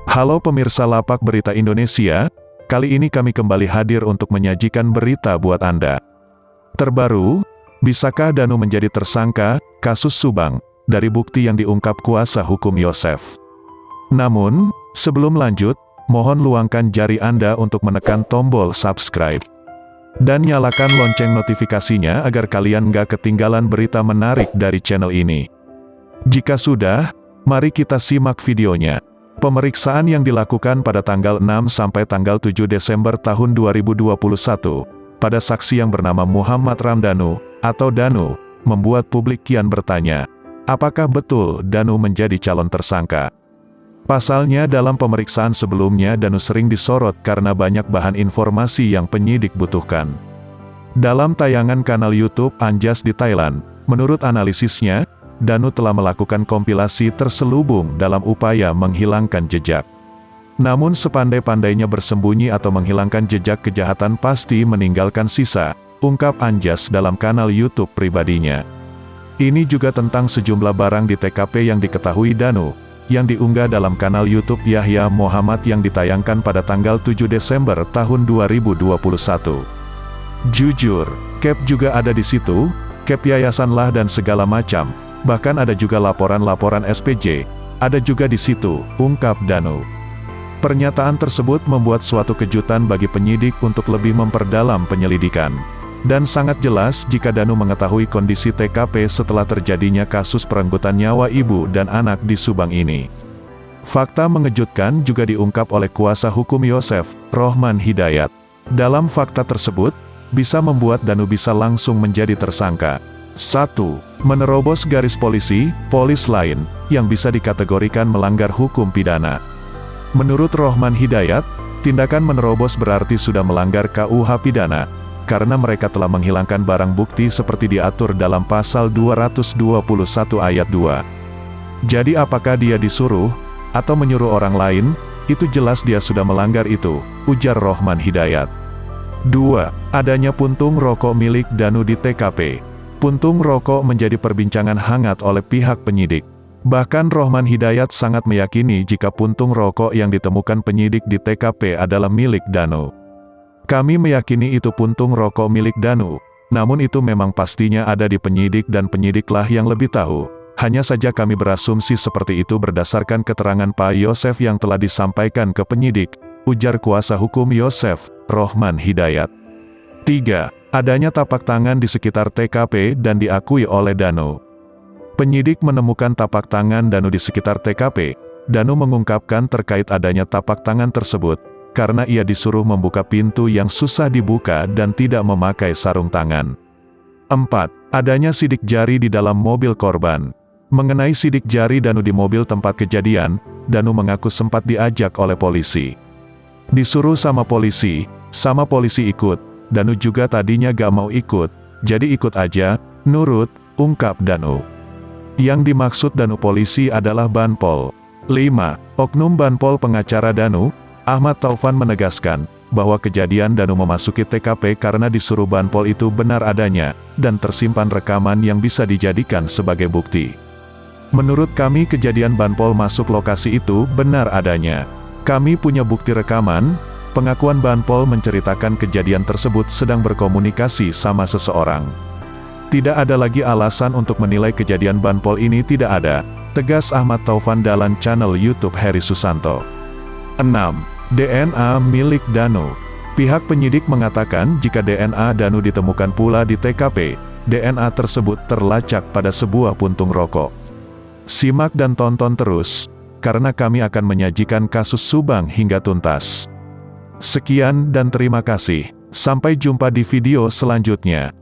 Halo pemirsa Lapak Berita Indonesia, kali ini kami kembali hadir untuk menyajikan berita buat Anda. Terbaru, bisakah Danu menjadi tersangka kasus Subang dari bukti yang diungkap kuasa hukum Yosef? Namun, sebelum lanjut, mohon luangkan jari Anda untuk menekan tombol subscribe dan nyalakan lonceng notifikasinya agar kalian nggak ketinggalan berita menarik dari channel ini. Jika sudah, mari kita simak videonya. Pemeriksaan yang dilakukan pada tanggal 6 sampai tanggal 7 Desember tahun 2021 pada saksi yang bernama Muhammad Ramdhanu atau Danu membuat publik kian bertanya, apakah betul Danu menjadi calon tersangka? Pasalnya dalam pemeriksaan sebelumnya Danu sering disorot karena banyak bahan informasi yang penyidik butuhkan. Dalam tayangan kanal YouTube Anjas di Thailand, menurut analisisnya, Danu telah melakukan kompilasi terselubung dalam upaya menghilangkan jejak. Namun sepandai-pandainya bersembunyi atau menghilangkan jejak kejahatan pasti meninggalkan sisa, ungkap Anjas dalam kanal YouTube pribadinya. Ini juga tentang sejumlah barang di TKP yang diketahui Danu, yang diunggah dalam kanal YouTube Yahya Muhammad yang ditayangkan pada tanggal 7 Desember tahun 2021. Jujur, cap juga ada di situ, cap yayasan lah dan segala macam. Bahkan ada juga laporan-laporan SPJ, ada juga di situ, ungkap Danu. Pernyataan tersebut membuat suatu kejutan bagi penyidik untuk lebih memperdalam penyelidikan. Dan sangat jelas jika Danu mengetahui kondisi TKP setelah terjadinya kasus perenggutan nyawa ibu dan anak di Subang ini. Fakta mengejutkan juga diungkap oleh kuasa hukum Yosef, Rohman Hidayat. Dalam fakta tersebut, bisa membuat Danu bisa langsung menjadi tersangka. 1. Menerobos garis polisi, polis lain, yang bisa dikategorikan melanggar hukum pidana. Menurut Rohman Hidayat, tindakan menerobos berarti sudah melanggar KUH pidana, karena mereka telah menghilangkan barang bukti seperti diatur dalam pasal 221 ayat 2. Jadi apakah dia disuruh, atau menyuruh orang lain, itu jelas dia sudah melanggar itu, ujar Rohman Hidayat. 2. Adanya puntung rokok milik Danu di TKP. Puntung rokok menjadi perbincangan hangat oleh pihak penyidik. Bahkan Rohman Hidayat sangat meyakini jika puntung rokok yang ditemukan penyidik di TKP adalah milik Danu. Kami meyakini itu puntung rokok milik Danu, namun itu memang pastinya ada di penyidik dan penyidiklah yang lebih tahu. Hanya saja kami berasumsi seperti itu berdasarkan keterangan Pak Yosef yang telah disampaikan ke penyidik, ujar kuasa hukum Yosef, Rohman Hidayat. 3. Adanya tapak tangan di sekitar TKP dan diakui oleh Danu. Penyidik menemukan tapak tangan Danu di sekitar TKP. Danu mengungkapkan terkait adanya tapak tangan tersebut, karena ia disuruh membuka pintu yang susah dibuka dan tidak memakai sarung tangan. 4. Adanya sidik jari di dalam mobil korban. Mengenai sidik jari Danu di mobil tempat kejadian, Danu mengaku sempat diajak oleh polisi. Disuruh sama polisi ikut. Danu juga tadinya gak mau ikut, jadi ikut aja, nurut, ungkap Danu. Yang dimaksud Danu polisi adalah Banpol. 5. Oknum Banpol pengacara Danu, Ahmad Taufan menegaskan, bahwa kejadian Danu memasuki TKP karena disuruh Banpol itu benar adanya, dan tersimpan rekaman yang bisa dijadikan sebagai bukti. Menurut kami kejadian Banpol masuk lokasi itu benar adanya. Kami punya bukti rekaman. Pengakuan Banpol menceritakan kejadian tersebut sedang berkomunikasi sama seseorang. Tidak ada lagi alasan untuk menilai kejadian Banpol ini tidak ada, tegas Ahmad Taufan dalam channel YouTube Heri Susanto. 6. DNA milik Danu. Pihak penyidik mengatakan jika DNA Danu ditemukan pula di TKP, DNA tersebut terlacak pada sebuah puntung rokok. Simak dan tonton terus, karena kami akan menyajikan kasus Subang hingga tuntas. Sekian dan terima kasih. Sampai jumpa di video selanjutnya.